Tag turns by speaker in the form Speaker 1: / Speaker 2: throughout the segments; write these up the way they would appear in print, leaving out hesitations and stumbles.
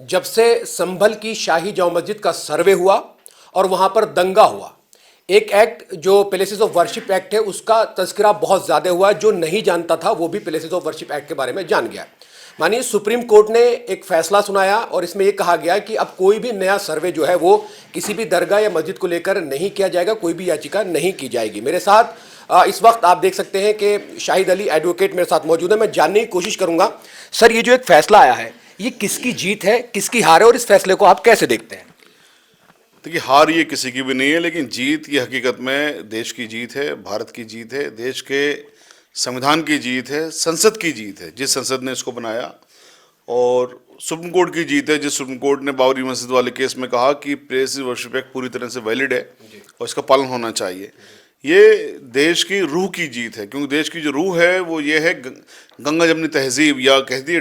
Speaker 1: जब से संभल की शाही जामा मस्जिद का सर्वे हुआ और वहां पर दंगा हुआ, एक एक्ट जो प्लेसेस ऑफ वर्शिप एक्ट है उसका तस्करा बहुत ज़्यादा हुआ है। जो नहीं जानता था वो भी प्लेसेस ऑफ वर्शिप एक्ट के बारे में जान गया। मानिए सुप्रीम कोर्ट ने एक फैसला सुनाया और इसमें यह कहा गया कि अब कोई भी नया सर्वे जो है वो किसी भी दरगाह या मस्जिद को लेकर नहीं किया जाएगा, कोई भी याचिका नहीं की जाएगी। मेरे साथ इस वक्त आप देख सकते हैं कि शाहिद अली एडवोकेट मेरे साथ मौजूद है। मैं जानने की कोशिश करूंगा, सर ये जो एक फैसला आया है ये किसकी जीत है, किसकी हार है और इस फैसले को आप कैसे देखते हैं?
Speaker 2: देखिए, हार ये किसी की भी नहीं है, लेकिन जीत ये हकीकत में देश की जीत है, भारत की जीत है, देश के संविधान की जीत है, संसद की जीत है जिस संसद ने इसको बनाया, और सुप्रीम कोर्ट की जीत है जिस सुप्रीम कोर्ट ने बाबरी मस्जिद वाले केस में कहा कि प्लेस वर्शिप एक्ट पूरी तरह से वैलिड है और इसका पालन होना चाहिए। ये देश की रूह की जीत है, क्योंकि देश की जो रूह है वो ये है गंगा जमनी तहजीब, या कहती है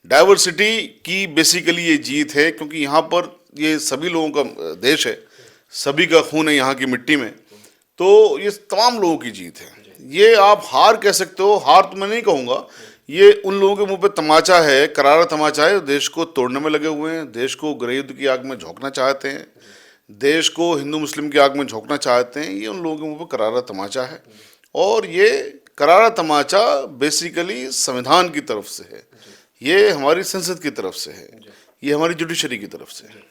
Speaker 2: डाइवर्सिटी की बेसिकली ये जीत है, क्योंकि यहाँ पर ये सभी लोगों का देश है, सभी का खून है यहाँ की मिट्टी में, तो ये तमाम लोगों की जीत है। ये आप हार कह सकते हो, हार तो मैं नहीं कहूँगा, ये उन लोगों के मुंह पे तमाचा है, करारा तमाचा है, देश को तोड़ने में लगे हुए हैं, देश को गृह युद्ध की आग में झोंकना चाहते हैं, देश को हिंदू मुस्लिम की आग में झोंकना चाहते हैं। ये उन लोगों के मुंह पे करारा तमाचा है, और ये करारा तमाचा बेसिकली संविधान की तरफ से है, ये हमारी संसद की तरफ से है, ये हमारी जुडिशरी की तरफ से है।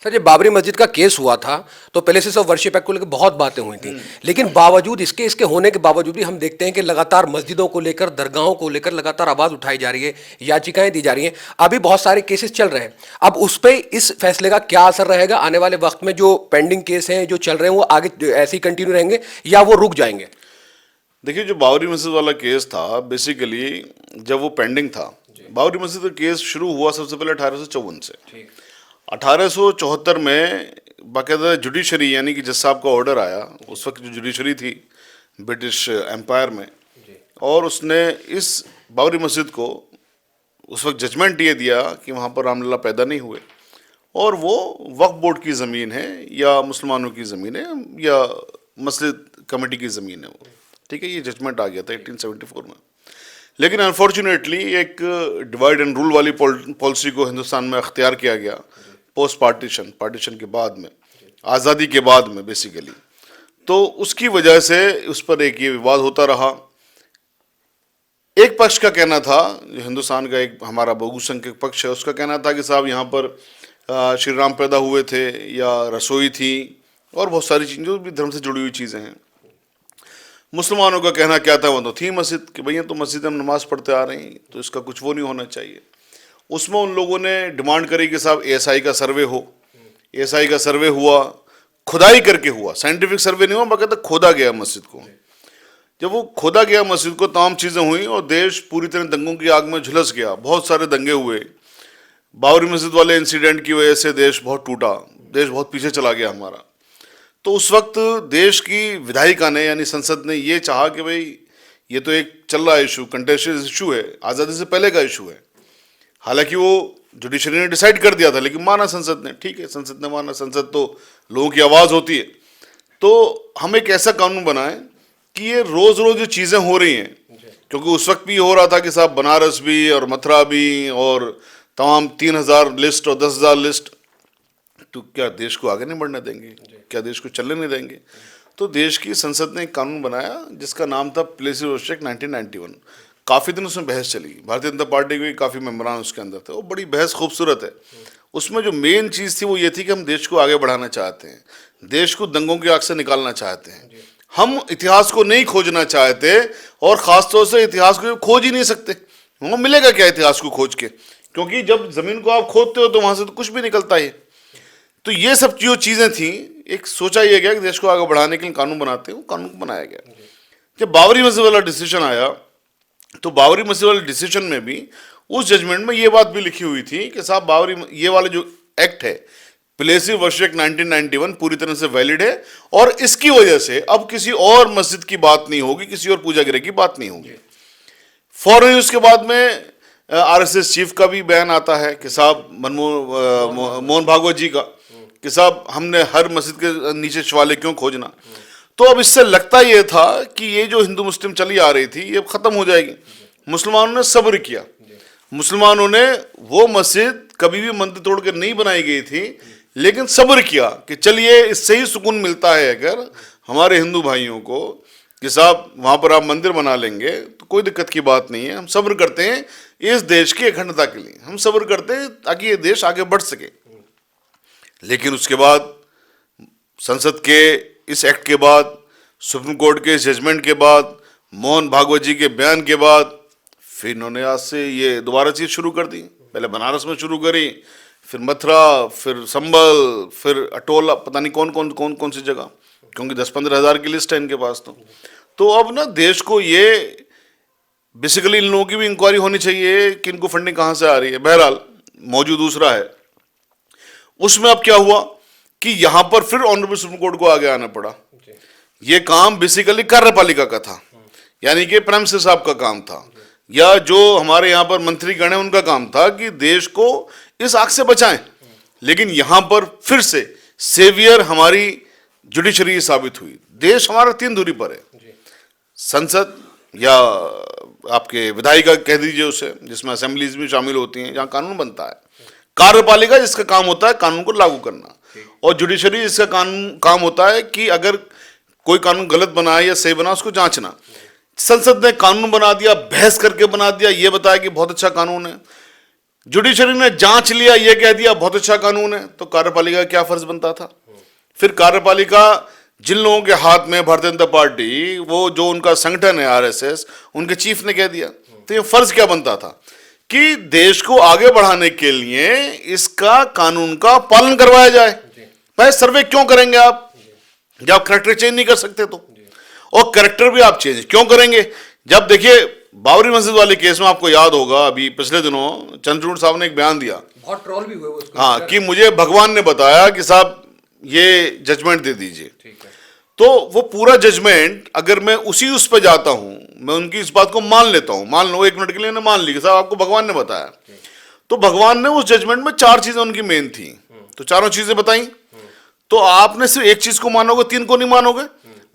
Speaker 1: सर जब बाबरी मस्जिद का केस हुआ था तो प्लेसेस ऑफ वर्शिप एक्ट को लेकर बहुत बातें हुई थी, लेकिन बावजूद इसके होने के बावजूद भी हम देखते हैं कि लगातार मस्जिदों को लेकर, दरगाहों को लेकर लगातार आवाज़ उठाई जा रही है, याचिकाएं दी जा रही हैं। अभी बहुत सारे केसेस चल रहे हैं, अब उस पर इस फैसले का क्या असर रहेगा? आने वाले वक्त में जो पेंडिंग केस हैं, जो चल रहे हैं, वो आगे ऐसे ही कंटिन्यू रहेंगे या वो रुक जाएंगे?
Speaker 2: देखिए, जो बाबरी मस्जिद वाला केस था, बेसिकली जब वो पेंडिंग था, बाबरी मस्जिद का केस शुरू हुआ सबसे पहले 1854 से। 1874 में बाकायदा जुडिशरी यानी कि जज साहब का ऑर्डर आया, उस वक्त जो जुडिशरी थी ब्रिटिश एम्पायर में, और उसने इस बाबरी मस्जिद को उस वक्त जजमेंट ये दिया कि वहाँ पर रामलला पैदा नहीं हुए, और वो वक्फ बोर्ड की ज़मीन है या मुसलमानों की ज़मीन है या मस्जिद कमेटी की ज़मीन है वो, ठीक है। ये जजमेंट आ गया था 1874 में। लेकिन अनफॉर्चुनेटली एक डिवाइड एंड रूल वाली पॉलिसी को हिंदुस्तान में अख्तियार किया गया पोस्ट पार्टीशन के बाद में, आज़ादी के बाद में बेसिकली, तो उसकी वजह से उस पर एक ये विवाद होता रहा। एक पक्ष का कहना था, जो हिंदुस्तान का एक हमारा बहुसंख्यक पक्ष है, उसका कहना था कि साहब यहाँ पर श्री राम पैदा हुए थे, या रसोई थी, और बहुत सारी चीज़ें जो भी धर्म से जुड़ी हुई चीज़ें हैं। मुसलमानों का कहना क्या था, वो तो थी मस्जिद, कि भैया तो मस्जिद में नमाज़ पढ़ते आ रहे हैं, तो इसका कुछ वो नहीं होना चाहिए। उसमें उन लोगों ने डिमांड करी कि साहब एएसआई का सर्वे हो। एएसआई का सर्वे हुआ, खुदाई करके हुआ, साइंटिफिक सर्वे नहीं हुआ, बाकायदा खोदा गया मस्जिद को। जब वो खोदा गया मस्जिद को, तमाम चीज़ें हुई और देश पूरी तरह दंगों की आग में झुलस गया। बहुत सारे दंगे हुए, बाबरी मस्जिद वाले इंसिडेंट की वजह से देश बहुत टूटा, देश बहुत पीछे चला गया हमारा। तो उस वक्त देश की विधायिका ने यानी संसद ने ये चाहा कि भाई ये तो एक चल रहा इशू, कंटेस्टेड इशू है, आज़ादी से पहले का इशू है। हालांकि वो जुडिशरी ने डिसाइड कर दिया था, लेकिन माना संसद ने, ठीक है, संसद ने माना, संसद तो लोगों की आवाज़ होती है। तो हम एक ऐसा कानून बनाएं कि ये रोज़ रोज़ जो चीज़ें हो रही हैं, क्योंकि उस वक्त भी हो रहा था कि साहब बनारस भी और मथुरा भी और तमाम 3000 लिस्ट और 10,000 लिस्ट, तो क्या देश को आगे नहीं बढ़ने देंगे? क्या देश को चलने नहीं देंगे? तो देश की संसद ने एक कानून बनाया जिसका नाम था प्लेस वर्शिप एक्ट 1991। काफ़ी दिन उसमें बहस चली, भारतीय जनता पार्टी के काफ़ी मेम्बरान उसके अंदर थे, वो बड़ी बहस खूबसूरत है। उसमें जो मेन चीज़ थी वो ये थी कि हम देश को आगे बढ़ाना चाहते हैं, देश को दंगों की आग से निकालना चाहते हैं, हम इतिहास को नहीं खोजना चाहते, और ख़ासतौर से इतिहास को खोज ही नहीं सकते। वहाँ मिलेगा क्या इतिहास को खोज के? क्योंकि जब ज़मीन को आप खोदते हो तो वहाँ से तो कुछ भी निकलता है। तो ये सब जो चीज़ें थी, एक सोचा यह गया कि देश को आगे बढ़ाने के लिए कानून बनाते हैं, वो कानून बनाया गया। जब बाबरी मस्जिद वाला डिसीजन आया, तो बाबरी मस्जिद वाले डिसीजन में भी उस जजमेंट में ये बात भी लिखी हुई थी कि साहब ये वाला जो एक्ट है प्लेस वर्शिप एक्ट 1991 पूरी तरह से वैलिड है, और इसकी वजह से अब किसी और मस्जिद की बात नहीं होगी, किसी और पूजा गृह की बात नहीं होगी। फौरन उसके बाद में आरएसएस चीफ का भी बयान आता है कि साहब मोहन भागवत जी का, कि साहब हमने हर मस्जिद के नीचे शिवालय क्यों खोजना। तो अब इससे लगता ये था कि ये जो हिंदू मुस्लिम चली आ रही थी ये ख़त्म हो जाएगी। मुसलमानों ने सब्र किया, मुसलमानों ने वो मस्जिद कभी भी मंदिर तोड़ के नहीं बनाई गई थी, लेकिन सब्र किया कि चलिए इससे ही सुकून मिलता है अगर हमारे हिंदू भाइयों को कि साहब वहाँ पर आप मंदिर बना लेंगे तो कोई दिक्कत की बात नहीं है, हम सब्र करते हैं इस देश की अखंडता के लिए, हम सब्र करते हैं ताकि ये देश आगे बढ़ सके। लेकिन उसके बाद संसद के इस एक्ट के बाद, सुप्रीम कोर्ट के इस जजमेंट के बाद, मोहन भागवत जी के बयान के बाद फिर इन्होंने आज से ये दोबारा चीज़ शुरू कर दी। पहले बनारस में शुरू करी, फिर मथुरा, फिर संभल, फिर अटोला, पता नहीं कौन सी जगह, क्योंकि 10-15 हज़ार की लिस्ट है इनके पास। तो अब ना देश को ये बेसिकली इन लोगों की भी इंक्वायरी होनी चाहिए कि इनको फंडिंग कहाँ से आ रही है। बहरहाल मौजूद दूसरा है, उसमें अब क्या हुआ कि यहाँ पर फिर ऑनरेबल सुप्रीम कोर्ट को आगे आना पड़ा। ये काम बेसिकली कार्यपालिका का था, यानी कि प्राइम मिनिस्टर साहब का काम था, या जो हमारे यहाँ पर मंत्रीगण हैं उनका काम था कि देश को इस आग से बचाएं। लेकिन यहाँ पर फिर से सेवियर हमारी जुडिशरी साबित हुई। देश हमारा 3 दूरी पर है, संसद या आपके विधायिका कह दीजिए उसे, जिसमें असेंबलीज भी शामिल होती हैं, जहाँ कानून बनता है, कार्यपालिका जिसका काम होता है कानून को लागू करना, और जुडिशरी जिसका काम होता है कि अगर कोई कानून गलत बना है या सही बना उसको जांचना। संसद ने कानून बना दिया, बहस करके बना दिया, ये बताया कि बहुत अच्छा कानून है। जुडिशरी ने जांच लिया, ये कह दिया बहुत अच्छा कानून है। तो कार्यपालिका का क्या फर्ज बनता था? फिर कार्यपालिका जिन लोगों के हाथ में भारतीय जनता पार्टी, वो जो उनका संगठन है आरएसएस, उनके चीफ ने कह दिया, तो ये फर्ज क्या बनता था कि देश को आगे बढ़ाने के लिए इसका कानून का पालन करवाया जाए। भाई सर्वे क्यों करेंगे आप जब आप करेक्टर चेंज नहीं कर सकते? तो और करेक्टर भी आप चेंज क्यों करेंगे? जब देखिए बाबरी मस्जिद वाले केस में आपको याद होगा, अभी पिछले दिनों चंद्रचूड़ साहब ने एक बयान दिया,
Speaker 1: बहुत ट्रोल भी हुए उसको,
Speaker 2: हाँ, कि मुझे भगवान ने बताया कि साहब ये जजमेंट दे दीजिए। तो वो पूरा जजमेंट अगर मैं उसी उस पर जाता हूं, मैं उनकी इस बात को मान लेता हूं, मान लो 1 मिनट के लिए मान ली कि साहब आपको भगवान ने बताया, तो भगवान ने उस जजमेंट में 4 चीजें उनकी मेन थी, तो चारों चीजें बताई, तो आपने सिर्फ एक चीज को मानोगे, 3 को नहीं मानोगे।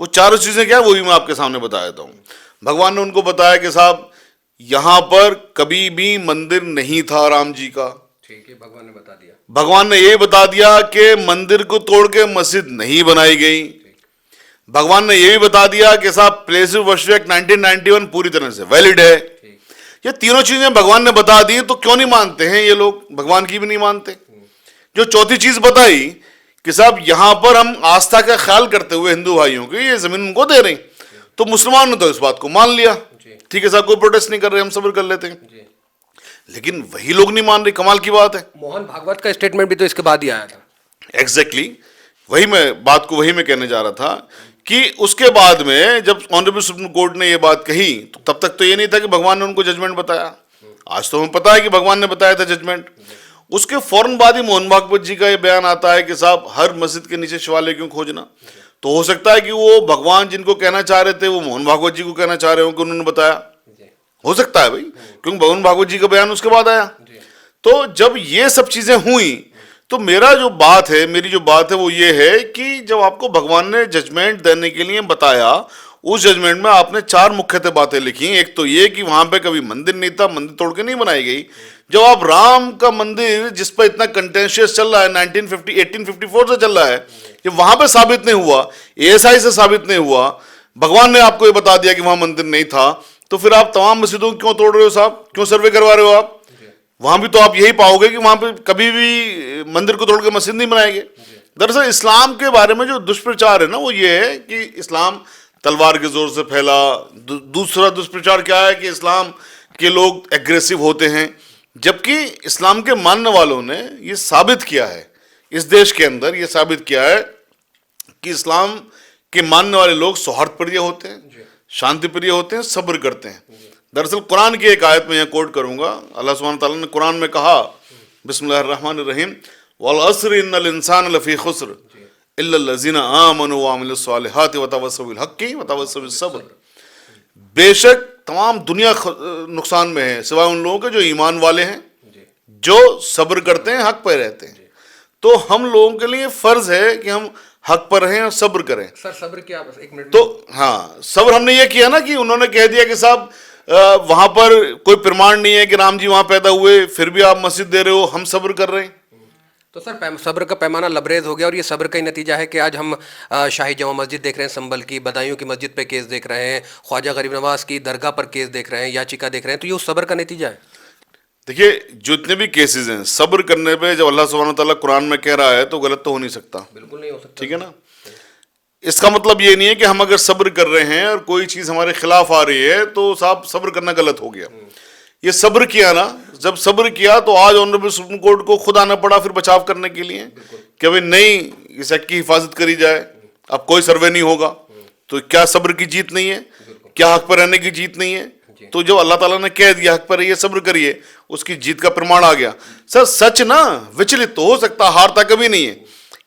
Speaker 2: वो चारों चीजें क्या है वो भी मैं आपके सामने बता देता हूं। भगवान ने उनको बताया कि साहब यहां पर कभी भी मंदिर नहीं था राम जी का,
Speaker 1: ठीक है, भगवान ने बता दिया।
Speaker 2: भगवान ने ये बता दिया कि मंदिर को तोड़ के मस्जिद नहीं बनाई गई। भगवान ने ये भी बता दिया कि साहब प्लेस ऑफ वर्शिप एक्ट 1991 पूरी तरह से वैलिड है। ये तीनों चीजें भगवान ने बता दी, तो क्यों नहीं मानते हैं ये लोग? भगवान की भी नहीं मानते। जो चौथी चीज बताई कि साहब यहां पर हम आस्था का ख्याल करते हुए हिंदू भाइयों की ये जमीन उनको दे रहे हैं, तो मुसलमान ने तो इस बात को मान लिया, ठीक है साहब कोई प्रोटेस्ट नहीं कर रहे, हम सब्र कर लेते हैं। लेकिन वही लोग नहीं मान रहे, कमाल की बात है।
Speaker 1: मोहन भागवत का स्टेटमेंट भी तो इसके बाद ही आया था।
Speaker 2: एग्जैक्टली वही मैं कहने जा रहा था कि उसके बाद में जब ऑनरेबल सुप्रीम कोर्ट ने ये बात कही, तो तब तक तो ये नहीं था कि भगवान ने उनको जजमेंट बताया। आज तो हमें पता है कि भगवान ने बताया था जजमेंट। उसके फौरन बाद ही मोहन भागवत जी का ये बयान आता है कि साहब हर मस्जिद के नीचे शिवालय क्यों खोजना? तो हो सकता है कि वो भगवान जिनको कहना चाह रहे थे वो मोहन भागवत जी को कहना चाह रहे हो कि उन्होंने बताया, हो सकता है भाई, क्योंकि मोहन भागवत जी का बयान उसके बाद आया। तो जब ये सब चीजें हुई, तो मेरी जो बात है वो ये है कि जब आपको भगवान ने जजमेंट देने के लिए बताया, उस जजमेंट में आपने 4 मुख्यतः बातें लिखी। एक तो ये कि वहां पे कभी मंदिर नहीं था, मंदिर तोड़ के नहीं बनाई गई। जब आप राम का मंदिर जिस पर इतना कंटेंशियस चल रहा है 1854 से चल रहा है, जब वहां पे साबित नहीं हुआ, एएसआई से साबित नहीं हुआ, भगवान ने आपको ये बता दिया कि वहां मंदिर नहीं था, तो फिर आप तमाम मस्जिदों को क्यों तोड़ रहे हो साहब? क्यों सर्वे करवा रहे हो आप? वहां भी तो आप यही पाओगे कि वहां पे कभी भी मंदिर को तोड़ के मस्जिद नहीं बनाएंगे। दरअसल इस्लाम के बारे में जो दुष्प्रचार है ना, वो ये है कि इस्लाम तलवार के जोर से फैला। दूसरा दुष्प्रचार क्या है कि इस्लाम के लोग एग्रेसिव होते हैं, जबकि इस्लाम के मानने वालों ने ये साबित किया है, इस देश के अंदर ये साबित किया है कि इस्लाम के मानने वाले लोग सौहार्द प्रिय होते हैं, शांति प्रिय होते हैं, सब्र करते हैं। दरअसल कुरान की एक आयत में यहाँ कोट करूंगा, अल्लाह सुब्हानहू तआला ने कुरान में कहा, बिस्मिल्लाहिर्रहमानिर्रहीम, वल अस्र इन्नल इंसान लफी खुस्र इल्लल लज़ीना आमनु व अमिलुस सालिहाति व तवस्सौ बिल हक्की व तवस्सौ बिस सब्र। बेशक तमाम दुनिया नुकसान में है सिवाय उन लोगों के जो ईमान वाले हैं, जो सब्र करते हैं, हक पर रहते हैं। तो हम लोगों के लिए फर्ज है कि हम हक पर रहें और सब्र करें।
Speaker 1: सर सब्र क्या, बस 1 मिनट।
Speaker 2: तो हाँ, सब्र हमने ये किया ना कि उन्होंने कह दिया कि साहब वहां पर कोई प्रमाण नहीं है कि राम जी वहां पैदा हुए, फिर भी आप मस्जिद दे रहे हो, हम सब्र कर रहे हैं।
Speaker 1: तो सर सब्र का पैमाना लबरेज हो गया और ये सब्र का ही नतीजा है कि आज हम शाही जमा मस्जिद देख रहे हैं, संभल की बदायूं की मस्जिद पे केस देख रहे हैं, ख्वाजा गरीब नवाज की दरगाह पर केस देख रहे हैं, याचिका देख रहे हैं, तो ये उस सब्र का नतीजा है।
Speaker 2: देखिए, जितने भी केसेस हैं, सब्र करने पे जब अल्लाह सुब्हानहू तआला कुरान में कह रहा है तो गलत तो हो नहीं सकता।
Speaker 1: बिल्कुल नहीं हो सकता।
Speaker 2: ठीक है ना। इसका मतलब ये नहीं है कि हम अगर सब्र कर रहे हैं और कोई चीज हमारे खिलाफ आ रही है तो साहब सब्र करना गलत हो गया। ये सब्र किया ना, जब सब्र किया तो आज ऑनरेबल सुप्रीम कोर्ट को खुद आना पड़ा फिर बचाव करने के लिए कि भाई नहीं, इस एक्ट की हिफाजत करी जाए, अब कोई सर्वे नहीं होगा। तो क्या सब्र की जीत नहीं है? क्या हक पर रहने की जीत नहीं है? तो जब अल्लाह ताला ने कह दिया हक पर रहिए, सब्र करिए, उसकी जीत का प्रमाण आ गया। सर सच ना विचलित तो हो सकता, हारता कभी नहीं है।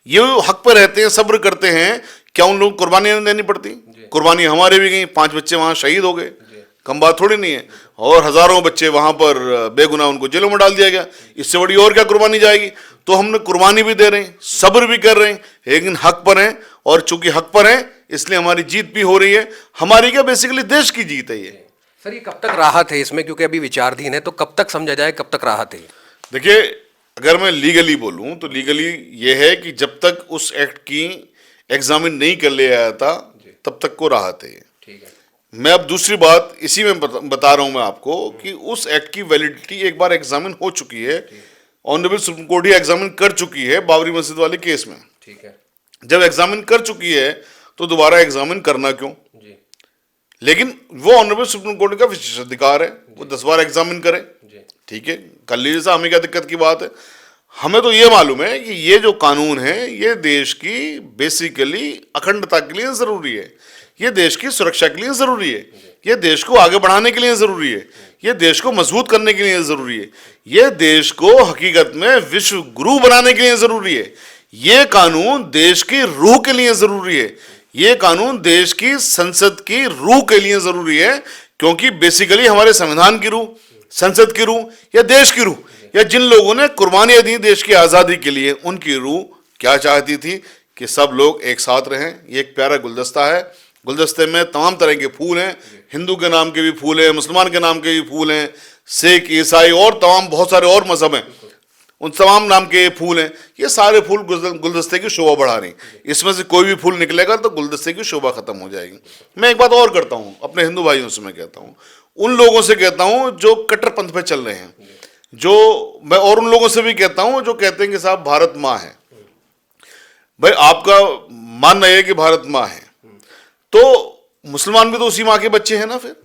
Speaker 2: ये हक पर रहते हैं, सब्र करते हैं, क्या उन लोगों को कुर्बानी देनी पड़ती? कुर्बानी हमारे भी गई, 5 बच्चे वहां शहीद हो गए, कम बात थोड़ी नहीं है। और हजारों बच्चे वहां पर बेगुनाह उनको जेलों में डाल दिया गया, इससे बड़ी और क्या कुर्बानी जाएगी? तो हमने कुर्बानी भी दे रहे हैं, सब्र भी कर रहे हैं, लेकिन हक पर हैं, और चूंकि हक पर हैं इसलिए हमारी जीत भी हो रही है। हमारी क्या, बेसिकली देश की जीत है ये।
Speaker 1: सर ये कब तक राहत है इसमें, क्योंकि अभी विचाराधीन है, तो कब तक समझा जाए, कब तक राहत है?
Speaker 2: देखिए, अगर मैं लीगली बोलूं तो लीगली ये है कि जब तक उस एक्ट की एग्जामिन नहीं कर लिया आया था तब तक को राहत है।
Speaker 1: ठीक है।
Speaker 2: मैं अब दूसरी बात इसी में बता रहा हूं मैं आपको कि उस एक्ट की वैलिडिटी एक बार एग्जामिन हो चुकी है, honourable supreme court he examine कर चुकी है बाबरी मस्जिद वाले केस में।
Speaker 1: ठीक है।
Speaker 2: जब एग्जामिन कर चुकी है तो दोबारा एग्जामिन करना क्यों?
Speaker 1: जी।
Speaker 2: लेकिन वो ऑनरेबल सुप्रीम कोर्ट का विशेषाधिकार है, वो 10 बार एग्जामिन करे।
Speaker 1: जी।
Speaker 2: ठीक है, कर लीजिए साहब, हमें क्या दिक्कत की बात है। हमें तो ये मालूम है कि ये जो कानून है ये देश की बेसिकली अखंडता के लिए जरूरी है, ये देश की सुरक्षा के लिए जरूरी है, ये देश को आगे बढ़ाने के लिए जरूरी है, ये देश को मजबूत करने के लिए जरूरी है, ये देश को हकीकत में विश्व गुरु बनाने के लिए जरूरी है। ये कानून देश की रूह के लिए जरूरी है, ये कानून देश की संसद की रूह के लिए जरूरी है, क्योंकि बेसिकली हमारे संविधान की रूह, संसद की रूह या देश की रूह, या जिन लोगों ने कुर्बानियां दी देश की आजादी के लिए, उनकी रूह क्या चाहती थी कि सब लोग एक साथ रहें। ये एक प्यारा गुलदस्ता है, गुलदस्ते में तमाम तरह के फूल हैं, हिंदू के नाम के भी फूल हैं, मुसलमान के नाम के भी फूल हैं, सिख ईसाई और तमाम बहुत सारे और मजहब हैं, उन तमाम नाम के फूल हैं। ये सारे फूल गुलदस्ते की शोभा बढ़ा रहे हैं। इसमें से कोई भी फूल निकलेगा तो गुलदस्ते की शोभा खत्म हो जाएगी। मैं एक बात और करता हूँ, अपने हिंदू भाइयों से मैं कहता हूँ, उन लोगों से कहता हूँ जो कट्टरपंथ पे चल रहे हैं, जो मैं और उन लोगों से भी कहता हूँ जो कहते हैं कि साहब भारत माँ है। भाई आपका मानना है कि भारत माँ है, तो मुसलमान भी तो उसी माँ के बच्चे हैं ना। फिर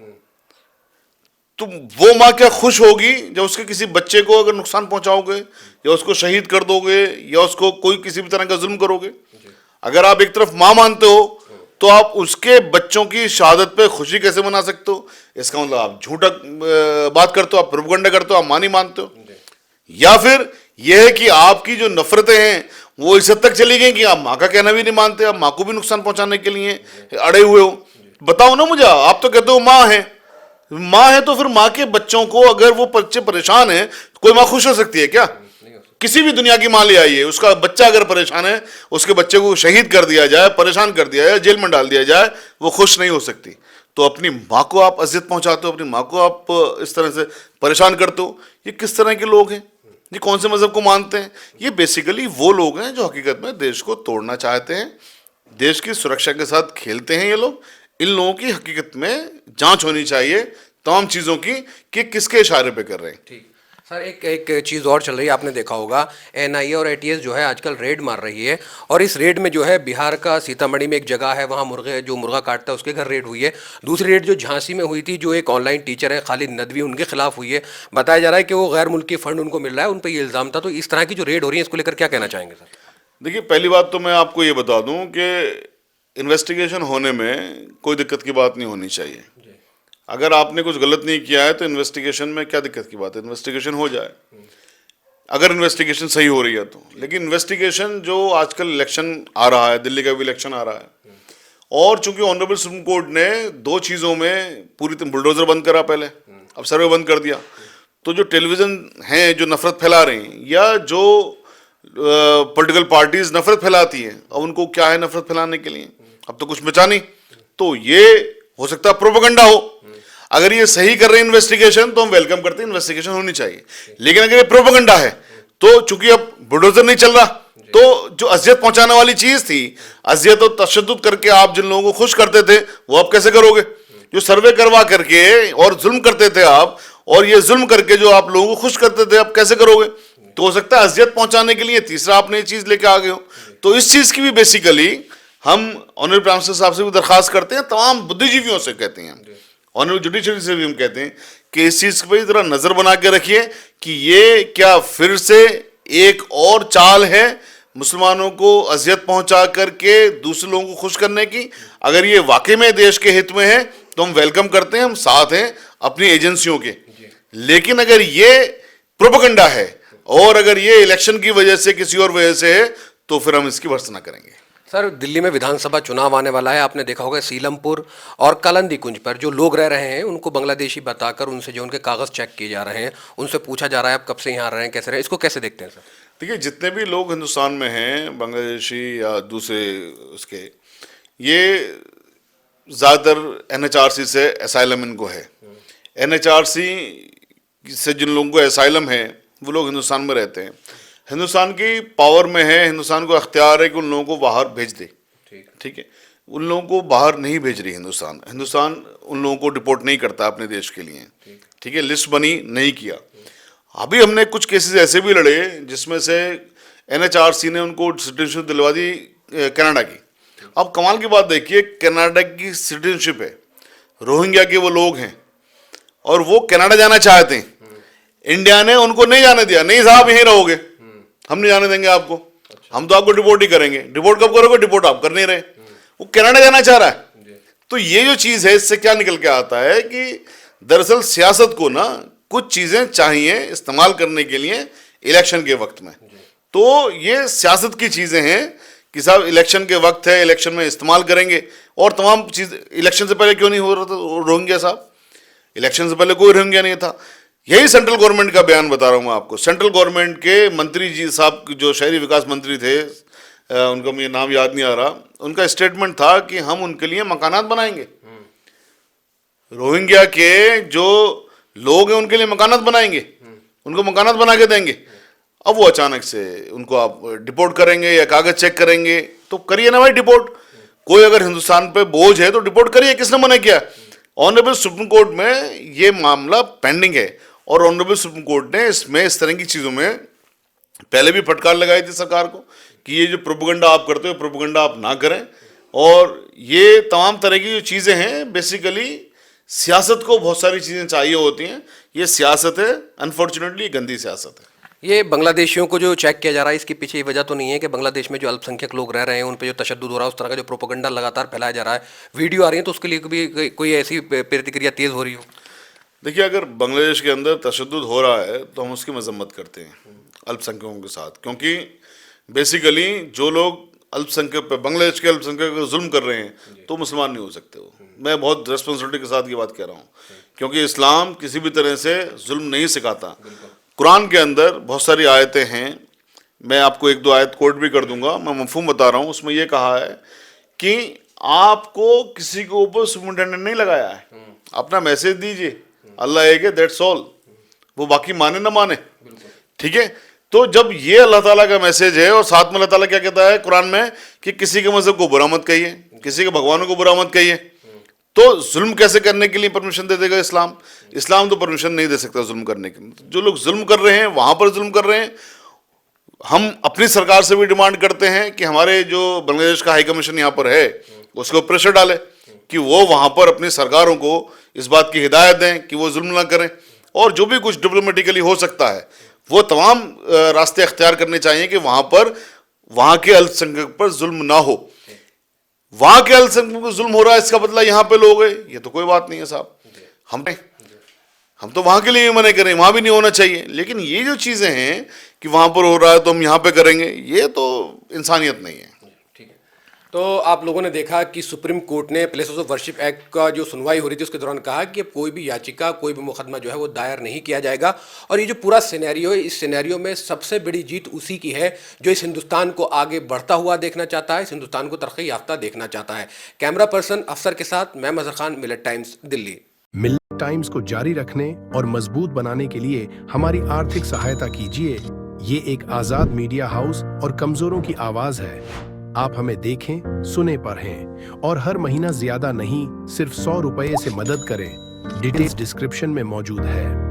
Speaker 2: तो वो माँ क्या खुश होगी जब उसके किसी बच्चे को अगर नुकसान पहुंचाओगे या उसको शहीद कर दोगे या उसको कोई किसी भी तरह का जुल्म करोगे? अगर आप एक तरफ माँ मानते हो तो आप उसके बच्चों की शहादत पे खुशी कैसे मना सकते हो? इसका मतलब आप झूठा बात करते हो, आप प्रोपगंडा करते हो, आप माँ नहीं मानते हो। या फिर यह है कि आपकी जो नफरतें हैं वो इस हद तक चली गई कि आप माँ का कहना भी नहीं मानते, आप माँ को भी नुकसान पहुंचाने के लिए अड़े हुए हो। बताओ ना मुझे, आप तो कहते हो माँ है, माँ है, तो फिर माँ के बच्चों को अगर वो बच्चे परेशान है तो कोई माँ खुश हो सकती है क्या? किसी भी दुनिया की माँ ले आइए, उसका बच्चा अगर परेशान है, उसके बच्चे को शहीद कर दिया जाए, परेशान कर दिया जाए, जेल में डाल दिया जाए, वो खुश नहीं हो सकती। तो अपनी माँ को आप अजियत पहुंचाते हो, अपनी माँ को आप इस तरह से परेशान करते हो। ये किस तरह के लोग हैं? ये कौन से मजहब को मानते हैं? ये बेसिकली वो लोग हैं जो हकीकत में देश को तोड़ना चाहते हैं, देश की सुरक्षा के साथ खेलते हैं ये लोग। इन लोगों की हकीकत में जांच होनी चाहिए तमाम चीज़ों की कि किसके इशारे पे कर रहे हैं।
Speaker 1: ठीक सर, एक चीज़ और चल रही है, आपने देखा होगा एनआईए और एटीएस जो है आजकल रेड मार रही है, और इस रेड में जो है बिहार का सीतामढ़ी में एक जगह है, वहाँ मुर्गा काटता है उसके घर रेड हुई है। दूसरी रेड जो झांसी में हुई थी, जो एक ऑनलाइन टीचर है खालिद नदवी, उनके खिलाफ हुई है। बताया जा रहा है कि वो गैर मुल्की फंड उनको मिल रहा है, उन पर ये इल्ज़ाम था। तो इस तरह की जो रेड हो रही है इसको लेकर क्या कहना चाहेंगे सर?
Speaker 2: देखिए, पहली बात तो मैं आपको ये बता दूं कि इन्वेस्टिगेशन होने में कोई दिक्कत की बात नहीं होनी चाहिए। अगर आपने कुछ गलत नहीं किया है तो इन्वेस्टिगेशन में क्या दिक्कत की बात है? इन्वेस्टिगेशन हो जाए, अगर इन्वेस्टिगेशन सही हो रही है तो। लेकिन इन्वेस्टिगेशन जो आजकल इलेक्शन आ रहा है, दिल्ली का भी इलेक्शन आ रहा है, और चूंकि ऑनरेबल सुप्रीम कोर्ट ने 2 चीज़ों में पूरी बुलडोजर बंद करा पहले, अब सर्वे बंद कर दिया, तो जो टेलीविज़न हैं जो नफरत फैला रहे हैं या जो पॉलिटिकल पार्टीज नफरत फैलाती हैं, अब उनको क्या है नफरत फैलाने के लिए? अब तो कुछ बचा नहीं। तो ये हो सकता है प्रोपेगेंडा हो। अगर ये सही कर रहे हैं इन्वेस्टिगेशन तो हम वेलकम करते हैं, इन्वेस्टिगेशन होनी चाहिए। लेकिन अगर ये प्रोपेगेंडा है तो चूंकि अब बुलडोजर नहीं चल रहा, तो जो अजियत पहुंचाने वाली चीज थी, अजियत और तशद्दुद करके आप जिन लोगों को खुश करते थे वो आप कैसे करोगे? जो सर्वे करवा करके और जुल्म करते थे आप, और ये जुल्म करके जो आप लोगों को खुश करते थे, आप कैसे करोगे? तो हो सकता है अजियत पहुंचाने के लिए तीसरा आपने ये चीज लेके आ गए हो। तो इस चीज की भी बेसिकली हम ऑनरेबल प्राइम मिनिस्टर साहब से भी दरखास्त करते हैं, तमाम बुद्धिजीवियों से कहते हैं, ऑनरेबल जुडिशरी से भी हम कहते हैं कि इस चीज पर जरा नजर बना के रखिए कि ये क्या फिर से एक और चाल है मुसलमानों को अजियत पहुंचा करके दूसरे लोगों को खुश करने की। अगर ये वाकई में देश के हित में है तो हम वेलकम करते हैं, हम साथ हैं अपनी एजेंसियों के। लेकिन अगर ये प्रोपेगेंडा है और अगर ये इलेक्शन की वजह से किसी और वजह से है तो फिर हम इसकी भर्त्सना करेंगे।
Speaker 1: सर, दिल्ली में विधानसभा चुनाव आने वाला है। आपने देखा होगा सीलमपुर और कालंदी कुंज पर जो लोग रह रहे हैं उनको बांग्लादेशी बताकर उनसे जो उनके कागज चेक किए जा रहे हैं, उनसे पूछा जा रहा है आप कब से यहाँ रहे हैं, कैसे रहे, इसको कैसे देखते हैं सर?
Speaker 2: देखिए, जितने भी लोग हिंदुस्तान में हैं, बांग्लादेशी या दूसरे उसके, ये ज़्यादातर एनएचआरसी से असाइलम इनको है। एनएचआरसी से जिन लोगों को असाइलम है वो लोग हिंदुस्तान में रहते हैं। हिंदुस्तान की पावर में है, हिंदुस्तान को अख्तियार है कि उन लोगों को बाहर भेज दे। ठीक है, उन लोगों को बाहर नहीं भेज रही हिंदुस्तान। हिंदुस्तान उन लोगों को डिपोर्ट नहीं करता अपने देश के लिए। ठीक है, लिस्ट बनी नहीं किया। अभी हमने कुछ केसेस ऐसे भी लड़े जिसमें से एनएचआरसी ने उनको सिटीजनशिप दिलवा दी कनाडा की। अब कमाल की बात देखिए, कनाडा की सिटीजनशिप है, रोहिंग्या के वो लोग हैं और वो कनाडा जाना चाहते हैं। इंडिया ने उनको नहीं जाने दिया, नहीं साहब यहीं रहोगे, हम नहीं जाने देंगे आपको, हम तो आपको डिपोर्ट ही करेंगे। डिपोर्ट कब करोगे? डिपोर्ट आप कर नहीं रहे, वो कनाडा जाना चाह रहा है। तो ये जो चीज़ है, इससे क्या निकल के आता है कि दरअसल सियासत को ना कुछ चीज़ें चाहिए इस्तेमाल करने के लिए इलेक्शन के वक्त में। तो ये सियासत की चीज़ें हैं कि साहब इलेक्शन के वक्त है, इलेक्शन में इस्तेमाल करेंगे। और तमाम चीज़ इलेक्शन से पहले क्यों नहीं हो रहा था रोहिंग्या साहब? इलेक्शन से पहले कोई रोहिंग्या नहीं था। यही सेंट्रल गवर्नमेंट का बयान बता रहा हूँ मैं आपको। सेंट्रल गवर्नमेंट के मंत्री जी साहब जो शहरी विकास मंत्री थे, उनका मुझे नाम याद नहीं आ रहा, उनका स्टेटमेंट था कि हम उनके लिए मकानात बनाएंगे, रोहिंग्या के जो लोग हैं उनके लिए मकानात बनाएंगे, उनको मकानात बना के देंगे। अब वो अचानक से उनको आप डिपोर्ट करेंगे या कागज चेक करेंगे, तो करिए ना भाई डिपोर्ट। कोई अगर हिंदुस्तान पे बोझ है तो डिपोर्ट करिए, किसने मना किया? ऑनरेबल सुप्रीम कोर्ट में ये मामला पेंडिंग है और ऑनरेबल सुप्रीम कोर्ट ने इसमें इस तरह की चीज़ों में पहले भी फटकार लगाई थी सरकार को कि ये जो प्रोपेगेंडा आप करते हो, प्रोपेगेंडा आप ना करें। और ये तमाम तरह की जो चीज़ें हैं, बेसिकली सियासत को बहुत सारी चीज़ें चाहिए होती हैं। ये सियासत है, अनफॉर्चुनेटली गंदी सियासत है।
Speaker 1: ये बांग्लादेशियों को जो चेक किया जा रहा है, इसके पीछे ये वजह तो नहीं है कि बांग्लादेश में जो अल्पसंख्यक लोग रह रहे हैं उन पे जो तशद्दुद हो रहा है, उस तरह का जो प्रोपेगेंडा लगातार फैलाया जा रहा है, वीडियो आ रही है, तो उसके लिए भी कोई ऐसी प्रतिक्रिया तेज हो रही हो?
Speaker 2: देखिए, अगर बांग्लादेश के अंदर तशद्दुद हो रहा है तो हम उसकी मजम्मत करते हैं अल्पसंख्यकों के साथ, क्योंकि बेसिकली जो लोग अल्पसंख्यक पे, बांग्लादेश के अल्पसंख्यक पर जुल्म कर रहे हैं तो मुसलमान नहीं हो सकते वो। मैं बहुत रिस्पॉन्सिबिलिटी के साथ ये बात कह रहा हूँ, क्योंकि इस्लाम किसी भी तरह से जुल्म नहीं सिखाता। कुरान के अंदर बहुत सारी आयतें हैं, मैं आपको एक दो आयत कोट भी कर दूंगा, मैं मफहूम बता रहा हूँ। उसमें यह कहा है कि आपको किसी के ऊपर सुपरिटेंडेंट नहीं लगाया है, अपना मैसेज दीजिए, अल्लाह एक है, दैट्स ऑल। वो बाकी माने ना माने, ठीक है। तो जब ये अल्लाह ताला का मैसेज है और साथ में अल्लाह ताला क्या कहता है कुरान में कि किसी के मजहब को बुरा मत कहिए, किसी के भगवानों को बुरा मत कहिए, तो जुल्म कैसे करने के लिए परमिशन दे देगा इस्लाम? इस्लाम तो परमिशन नहीं दे सकता जुल्म करने के लिए। जो लोग जुल्म कर रहे हैं वहां पर जुल्म कर रहे हैं। हम अपनी सरकार से भी डिमांड करते हैं कि हमारे जो बांग्लादेश का हाई कमीशन यहाँ पर है उसको प्रेशर डाले कि वो वहां पर अपनी सरकारों को इस बात की हिदायत दें कि वो जुल्म ना करें, और जो भी कुछ डिप्लोमेटिकली हो सकता है वो तमाम रास्ते अख्तियार करने चाहिए कि वहां पर वहां के अल्पसंख्यक पर जुल्म ना हो। वहां के अल्पसंख्यक पर जुल्म हो रहा है, इसका बदला यहाँ पे लोग हैं, ये तो कोई बात नहीं है साहब। हम तो वहां के लिए भी मना करें, वहां भी नहीं होना चाहिए। लेकिन ये जो चीजें हैं कि वहां पर हो रहा है तो हम यहाँ पे करेंगे, ये तो इंसानियत नहीं है।
Speaker 1: ठीक है, तो आप लोगों ने देखा कि सुप्रीम कोर्ट ने प्लेसेस ऑफ वर्शिप एक्ट का जो सुनवाई हो रही थी उसके दौरान कहा कि अब कोई भी याचिका, कोई भी मुकदमा जो है वो दायर नहीं किया जाएगा। और ये जो पूरा सिनेरियो है, इस सिनेरियो में सबसे बड़ी जीत उसी की है जो इस हिंदुस्तान को आगे बढ़ता हुआ देखना चाहता है, इस हिंदुस्तान को तरक्की याफ्ता देखना चाहता है। कैमरा पर्सन अफसर के साथ मैं मजहर खान, मिलत टाइम्स, दिल्ली।
Speaker 3: मिल्क टाइम्स को जारी रखने और मजबूत बनाने के लिए हमारी आर्थिक सहायता कीजिए। ये एक आजाद मीडिया हाउस और कमजोरों की आवाज है। आप हमें देखें, सुने, पढ़ें और हर महीना ज्यादा नहीं, सिर्फ 100 रुपये से मदद करें। डिटेल्स डिस्क्रिप्शन में मौजूद है।